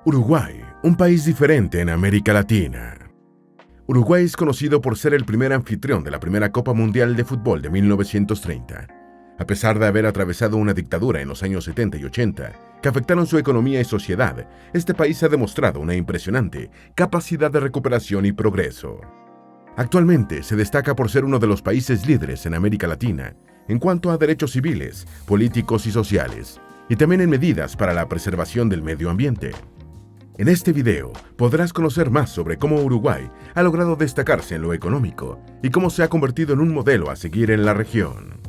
Uruguay, un país diferente en América Latina. Uruguay es conocido por ser el primer anfitrión de la primera Copa Mundial de Fútbol de 1930. A pesar de haber atravesado una dictadura en los años 70 y 80, que afectaron su economía y sociedad, este país ha demostrado una impresionante capacidad de recuperación y progreso. Actualmente se destaca por ser uno de los países líderes en América Latina en cuanto a derechos civiles, políticos y sociales, y también en medidas para la preservación del medio ambiente. En este video podrás conocer más sobre cómo Uruguay ha logrado destacarse en lo económico y cómo se ha convertido en un modelo a seguir en la región.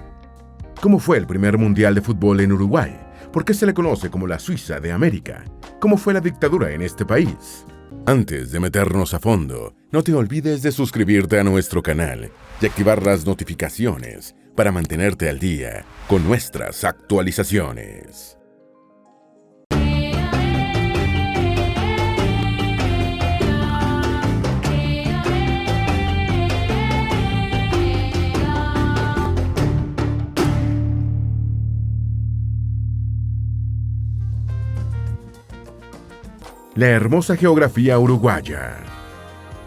¿Cómo fue el primer mundial de fútbol en Uruguay? ¿Por qué se le conoce como la Suiza de América? ¿Cómo fue la dictadura en este país? Antes de meternos a fondo, no te olvides de suscribirte a nuestro canal y activar las notificaciones para mantenerte al día con nuestras actualizaciones. La hermosa geografía uruguaya.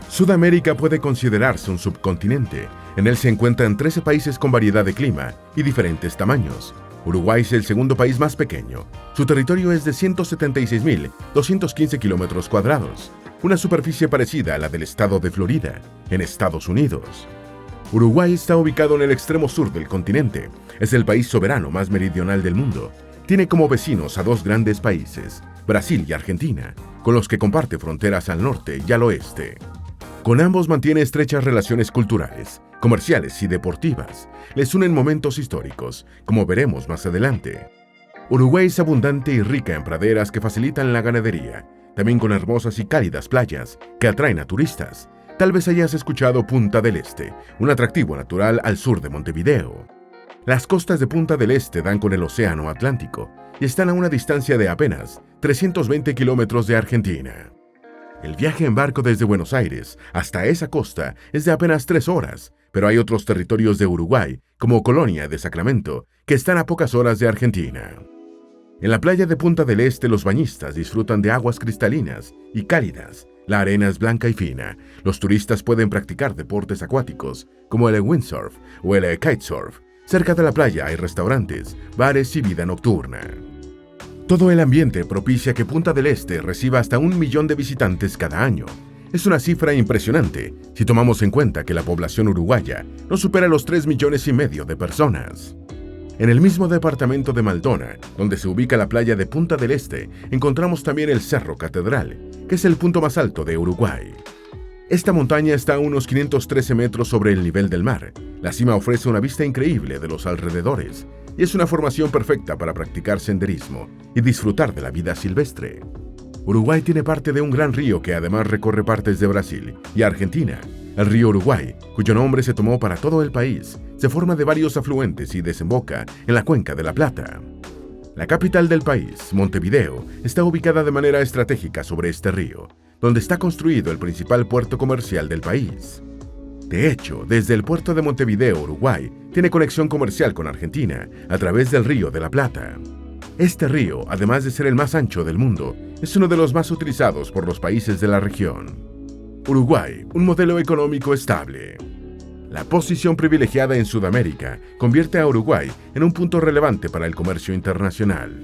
Sudamérica puede considerarse un subcontinente. En él se encuentran 13 países con variedad de clima y diferentes tamaños. Uruguay es el segundo país más pequeño. Su territorio es de 176.215 kilómetros cuadrados, una superficie parecida a la del estado de Florida, en Estados Unidos. Uruguay está ubicado en el extremo sur del continente. Es el país soberano más meridional del mundo. Tiene como vecinos a dos grandes países, Brasil y Argentina, con los que comparte fronteras al norte y al oeste. Con ambos mantiene estrechas relaciones culturales, comerciales y deportivas. Les unen momentos históricos, como veremos más adelante. Uruguay es abundante y rica en praderas que facilitan la ganadería, también con hermosas y cálidas playas que atraen a turistas. Tal vez hayas escuchado Punta del Este, un atractivo natural al sur de Montevideo. Las costas de Punta del Este dan con el Océano Atlántico y están a una distancia de apenas 320 kilómetros de Argentina. El viaje en barco desde Buenos Aires hasta esa costa es de apenas 3 horas, pero hay otros territorios de Uruguay, como Colonia de Sacramento, que están a pocas horas de Argentina. En la playa de Punta del Este los bañistas disfrutan de aguas cristalinas y cálidas. La arena es blanca y fina. Los turistas pueden practicar deportes acuáticos, como el windsurf o el kitesurf. Cerca de la playa hay restaurantes, bares y vida nocturna. Todo el ambiente propicia que Punta del Este reciba hasta 1 millón de visitantes cada año. Es una cifra impresionante si tomamos en cuenta que la población uruguaya no supera los 3,5 millones de personas. En el mismo departamento de Maldona, donde se ubica la playa de Punta del Este, encontramos también el Cerro Catedral, que es el punto más alto de Uruguay. Esta montaña está a unos 513 metros sobre el nivel del mar. La cima ofrece una vista increíble de los alrededores y es una formación perfecta para practicar senderismo y disfrutar de la vida silvestre. Uruguay tiene parte de un gran río que además recorre partes de Brasil y Argentina. El río Uruguay, cuyo nombre se tomó para todo el país, se forma de varios afluentes y desemboca en la cuenca de la Plata. La capital del país, Montevideo, está ubicada de manera estratégica sobre este río, donde está construido el principal puerto comercial del país. De hecho, desde el puerto de Montevideo, Uruguay, tiene conexión comercial con Argentina a través del Río de la Plata. Este río, además de ser el más ancho del mundo, es uno de los más utilizados por los países de la región. Uruguay, un modelo económico estable. La posición privilegiada en Sudamérica convierte a Uruguay en un punto relevante para el comercio internacional.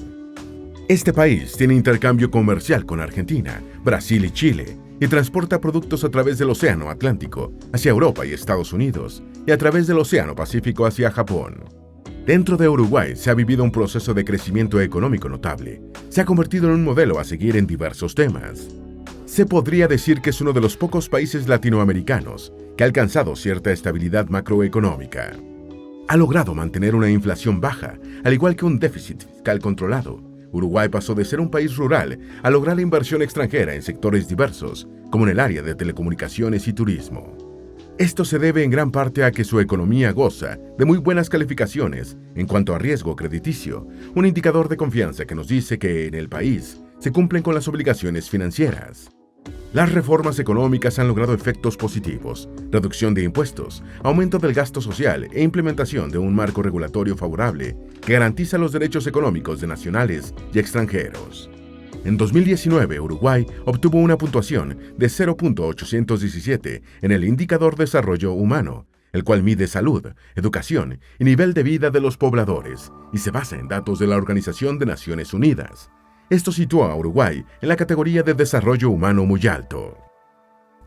Este país tiene intercambio comercial con Argentina, Brasil y Chile, y transporta productos a través del Océano Atlántico hacia Europa y Estados Unidos, y a través del Océano Pacífico hacia Japón. Dentro de Uruguay se ha vivido un proceso de crecimiento económico notable. Se ha convertido en un modelo a seguir en diversos temas. Se podría decir que es uno de los pocos países latinoamericanos que ha alcanzado cierta estabilidad macroeconómica. Ha logrado mantener una inflación baja, al igual que un déficit fiscal controlado. Uruguay pasó de ser un país rural a lograr la inversión extranjera en sectores diversos, como en el área de telecomunicaciones y turismo. Esto se debe en gran parte a que su economía goza de muy buenas calificaciones en cuanto a riesgo crediticio, un indicador de confianza que nos dice que en el país se cumplen con las obligaciones financieras. Las reformas económicas han logrado efectos positivos: reducción de impuestos, aumento del gasto social e implementación de un marco regulatorio favorable que garantiza los derechos económicos de nacionales y extranjeros. En 2019, Uruguay obtuvo una puntuación de 0.817 en el Indicador Desarrollo Humano, el cual mide salud, educación y nivel de vida de los pobladores, y se basa en datos de la Organización de Naciones Unidas. Esto sitúa a Uruguay en la categoría de desarrollo humano muy alto.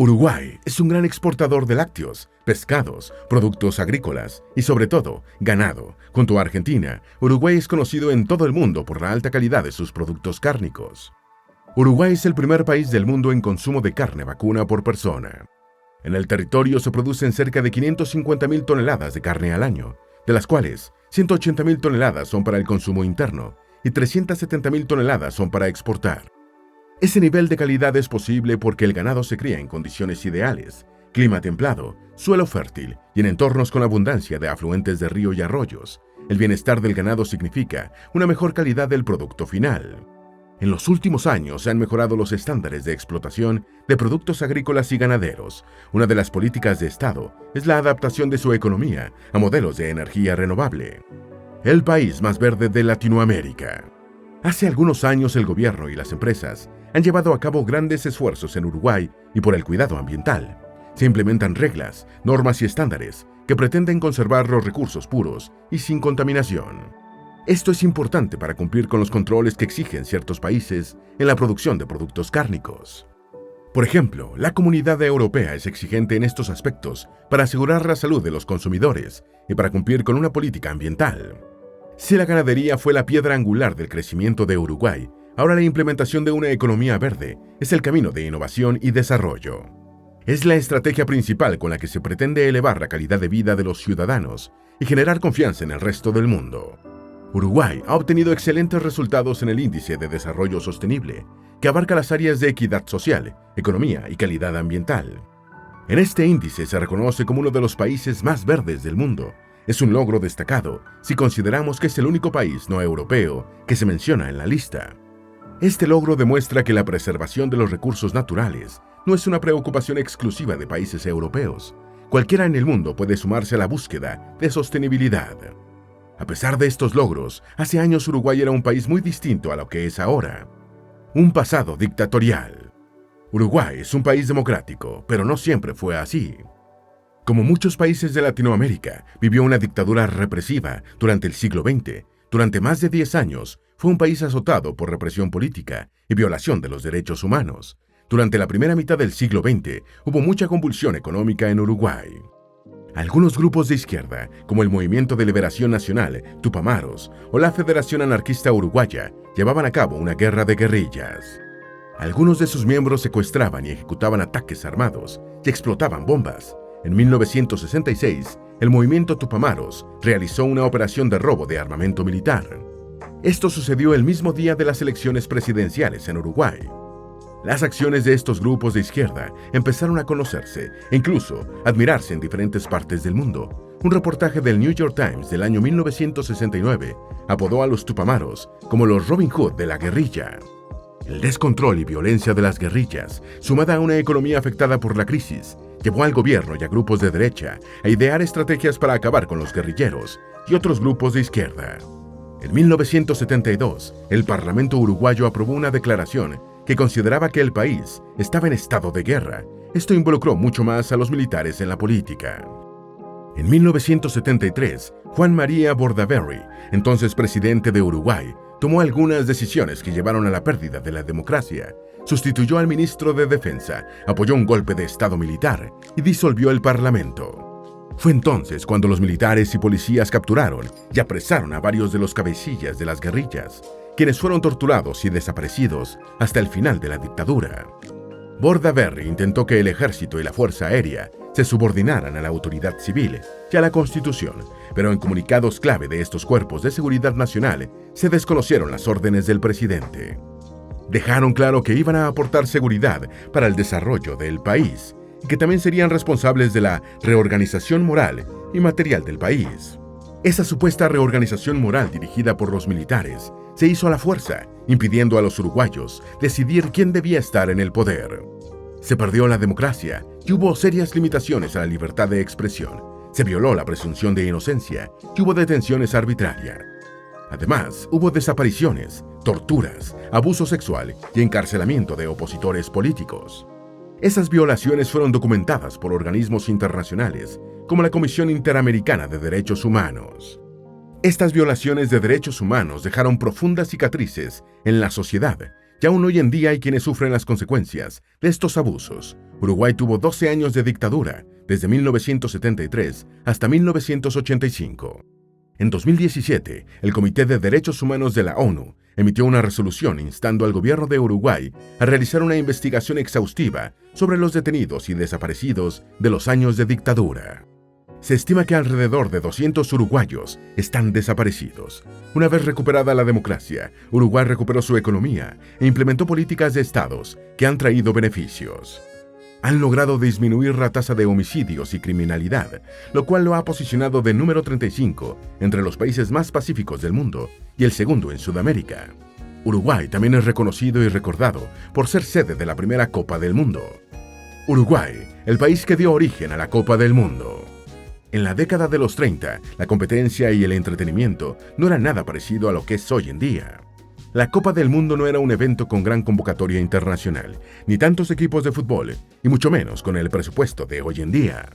Uruguay es un gran exportador de lácteos, pescados, productos agrícolas y, sobre todo, ganado. Junto a Argentina, Uruguay es conocido en todo el mundo por la alta calidad de sus productos cárnicos. Uruguay es el primer país del mundo en consumo de carne vacuna por persona. En el territorio se producen cerca de 550.000 toneladas de carne al año, de las cuales 180.000 toneladas son para el consumo interno y 370.000 toneladas son para exportar. Ese nivel de calidad es posible porque el ganado se cría en condiciones ideales, clima templado, suelo fértil y en entornos con abundancia de afluentes de río y arroyos. El bienestar del ganado significa una mejor calidad del producto final. En los últimos años se han mejorado los estándares de explotación de productos agrícolas y ganaderos. Una de las políticas de Estado es la adaptación de su economía a modelos de energía renovable. El país más verde de Latinoamérica. Hace algunos años el gobierno y las empresas han llevado a cabo grandes esfuerzos en Uruguay y por el cuidado ambiental. Se implementan reglas, normas y estándares que pretenden conservar los recursos puros y sin contaminación. Esto es importante para cumplir con los controles que exigen ciertos países en la producción de productos cárnicos. Por ejemplo, la Comunidad Europea es exigente en estos aspectos para asegurar la salud de los consumidores y para cumplir con una política ambiental. Si la ganadería fue la piedra angular del crecimiento de Uruguay, ahora la implementación de una economía verde es el camino de innovación y desarrollo. Es la estrategia principal con la que se pretende elevar la calidad de vida de los ciudadanos y generar confianza en el resto del mundo. Uruguay ha obtenido excelentes resultados en el Índice de Desarrollo Sostenible, que abarca las áreas de equidad social, economía y calidad ambiental. En este índice se reconoce como uno de los países más verdes del mundo. Es un logro destacado si consideramos que es el único país no europeo que se menciona en la lista. Este logro demuestra que la preservación de los recursos naturales no es una preocupación exclusiva de países europeos. Cualquiera en el mundo puede sumarse a la búsqueda de sostenibilidad. A pesar de estos logros, hace años Uruguay era un país muy distinto a lo que es ahora. Un pasado dictatorial. Uruguay es un país democrático, pero no siempre fue así. Como muchos países de Latinoamérica, vivió una dictadura represiva durante el siglo XX. Durante más de 10 años, fue un país azotado por represión política y violación de los derechos humanos. Durante la primera mitad del siglo XX, hubo mucha convulsión económica en Uruguay. Algunos grupos de izquierda, como el Movimiento de Liberación Nacional, Tupamaros, o la Federación Anarquista Uruguaya, llevaban a cabo una guerra de guerrillas. Algunos de sus miembros secuestraban y ejecutaban ataques armados y explotaban bombas. En 1966, el movimiento Tupamaros realizó una operación de robo de armamento militar. Esto sucedió el mismo día de las elecciones presidenciales en Uruguay. Las acciones de estos grupos de izquierda empezaron a conocerse e incluso admirarse en diferentes partes del mundo. Un reportaje del New York Times del año 1969 apodó a los Tupamaros como los Robin Hood de la guerrilla. El descontrol y violencia de las guerrillas, sumada a una economía afectada por la crisis, llevó al gobierno y a grupos de derecha a idear estrategias para acabar con los guerrilleros y otros grupos de izquierda. En 1972, el Parlamento uruguayo aprobó una declaración que consideraba que el país estaba en estado de guerra. Esto involucró mucho más a los militares en la política. En 1973, Juan María Bordaberry, entonces presidente de Uruguay, tomó algunas decisiones que llevaron a la pérdida de la democracia. Sustituyó al ministro de Defensa, apoyó un golpe de Estado militar y disolvió el Parlamento. Fue entonces cuando los militares y policías capturaron y apresaron a varios de los cabecillas de las guerrillas, quienes fueron torturados y desaparecidos hasta el final de la dictadura. Bordaberry intentó que el ejército y la fuerza aérea se subordinaran a la autoridad civil y a la Constitución, pero en comunicados clave de estos cuerpos de seguridad nacional se desconocieron las órdenes del presidente. Dejaron claro que iban a aportar seguridad para el desarrollo del país y que también serían responsables de la reorganización moral y material del país. Esa supuesta reorganización moral dirigida por los militares se hizo a la fuerza, impidiendo a los uruguayos decidir quién debía estar en el poder. Se perdió la democracia y hubo serias limitaciones a la libertad de expresión. Se violó la presunción de inocencia y hubo detenciones arbitrarias. Además, hubo desapariciones, torturas, abuso sexual y encarcelamiento de opositores políticos. Esas violaciones fueron documentadas por organismos internacionales, como la Comisión Interamericana de Derechos Humanos. Estas violaciones de derechos humanos dejaron profundas cicatrices en la sociedad, y aún hoy en día hay quienes sufren las consecuencias de estos abusos. Uruguay tuvo 12 años de dictadura, desde 1973 hasta 1985. En 2017, el Comité de Derechos Humanos de la ONU emitió una resolución instando al gobierno de Uruguay a realizar una investigación exhaustiva sobre los detenidos y desaparecidos de los años de dictadura. Se estima que alrededor de 200 uruguayos están desaparecidos. Una vez recuperada la democracia, Uruguay recuperó su economía e implementó políticas de estados que han traído beneficios. Han logrado disminuir la tasa de homicidios y criminalidad, lo cual lo ha posicionado de número 35 entre los países más pacíficos del mundo y el segundo en Sudamérica. Uruguay también es reconocido y recordado por ser sede de la primera Copa del Mundo. Uruguay, el país que dio origen a la Copa del Mundo. En la década de los 30, la competencia y el entretenimiento no era nada parecido a lo que es hoy en día. La Copa del Mundo no era un evento con gran convocatoria internacional, ni tantos equipos de fútbol, y mucho menos con el presupuesto de hoy en día.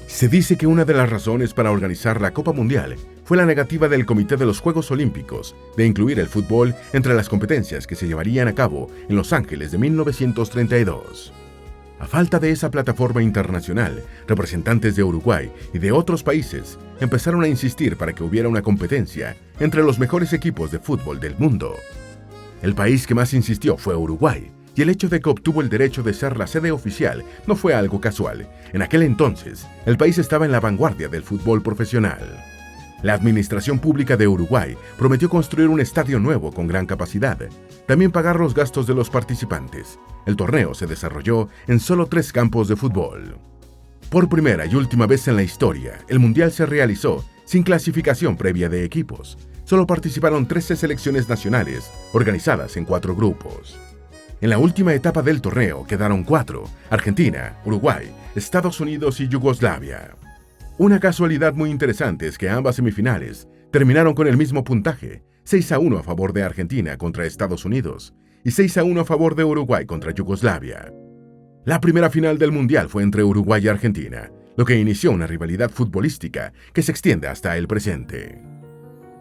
Se dice que una de las razones para organizar la Copa Mundial fue la negativa del Comité de los Juegos Olímpicos de incluir el fútbol entre las competencias que se llevarían a cabo en Los Ángeles de 1932. A falta de esa plataforma internacional, representantes de Uruguay y de otros países empezaron a insistir para que hubiera una competencia entre los mejores equipos de fútbol del mundo. El país que más insistió fue Uruguay, y el hecho de que obtuvo el derecho de ser la sede oficial no fue algo casual. En aquel entonces, el país estaba en la vanguardia del fútbol profesional. La administración pública de Uruguay prometió construir un estadio nuevo con gran capacidad, también pagar los gastos de los participantes. El torneo se desarrolló en solo 3 campos de fútbol. Por primera y última vez en la historia, el Mundial se realizó sin clasificación previa de equipos. Solo participaron 13 selecciones nacionales, organizadas en 4 grupos. En la última etapa del torneo quedaron 4: Argentina, Uruguay, Estados Unidos y Yugoslavia. Una casualidad muy interesante es que ambas semifinales terminaron con el mismo puntaje, 6-1 a favor de Argentina contra Estados Unidos y 6-1 a favor de Uruguay contra Yugoslavia. La primera final del Mundial fue entre Uruguay y Argentina, lo que inició una rivalidad futbolística que se extiende hasta el presente.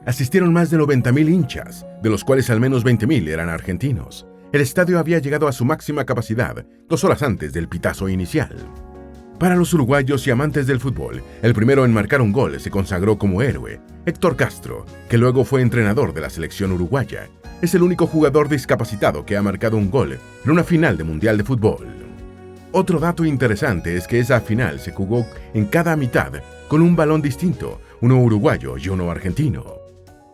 Asistieron más de 90.000 hinchas, de los cuales al menos 20.000 eran argentinos. El estadio había llegado a su máxima capacidad 2 horas antes del pitazo inicial. Para los uruguayos y amantes del fútbol, el primero en marcar un gol se consagró como héroe. Héctor Castro, que luego fue entrenador de la selección uruguaya, es el único jugador discapacitado que ha marcado un gol en una final de Mundial de Fútbol. Otro dato interesante es que esa final se jugó en cada mitad con un balón distinto, uno uruguayo y uno argentino.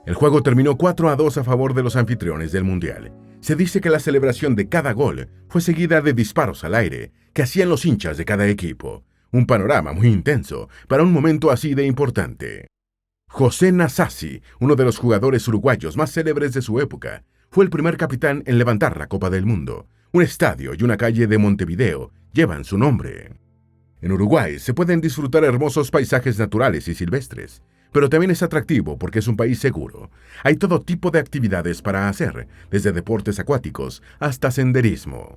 El juego terminó 4-2 a favor de los anfitriones del Mundial. Se dice que la celebración de cada gol fue seguida de disparos al aire que hacían los hinchas de cada equipo. Un panorama muy intenso para un momento así de importante. José Nasazzi, uno de los jugadores uruguayos más célebres de su época, fue el primer capitán en levantar la Copa del Mundo. Un estadio y una calle de Montevideo llevan su nombre. En Uruguay se pueden disfrutar hermosos paisajes naturales y silvestres, pero también es atractivo porque es un país seguro. Hay todo tipo de actividades para hacer, desde deportes acuáticos hasta senderismo.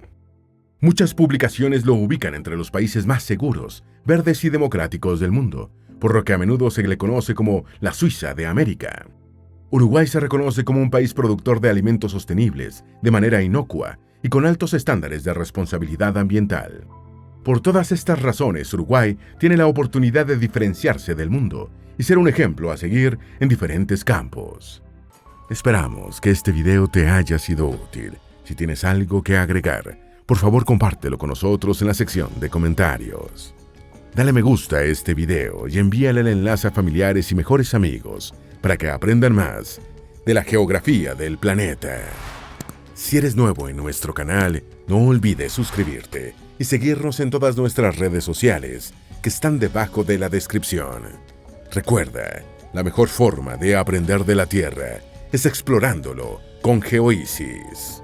Muchas publicaciones lo ubican entre los países más seguros, verdes y democráticos del mundo, por lo que a menudo se le conoce como la Suiza de América. Uruguay se reconoce como un país productor de alimentos sostenibles, de manera inocua y con altos estándares de responsabilidad ambiental. Por todas estas razones, Uruguay tiene la oportunidad de diferenciarse del mundo y ser un ejemplo a seguir en diferentes campos. Esperamos que este video te haya sido útil. Si tienes algo que agregar, por favor compártelo con nosotros en la sección de comentarios. Dale me gusta a este video y envíale el enlace a familiares y mejores amigos para que aprendan más de la geografía del planeta. Si eres nuevo en nuestro canal, no olvides suscribirte y seguirnos en todas nuestras redes sociales que están debajo de la descripción. Recuerda, la mejor forma de aprender de la Tierra es explorándolo con GeoIsis.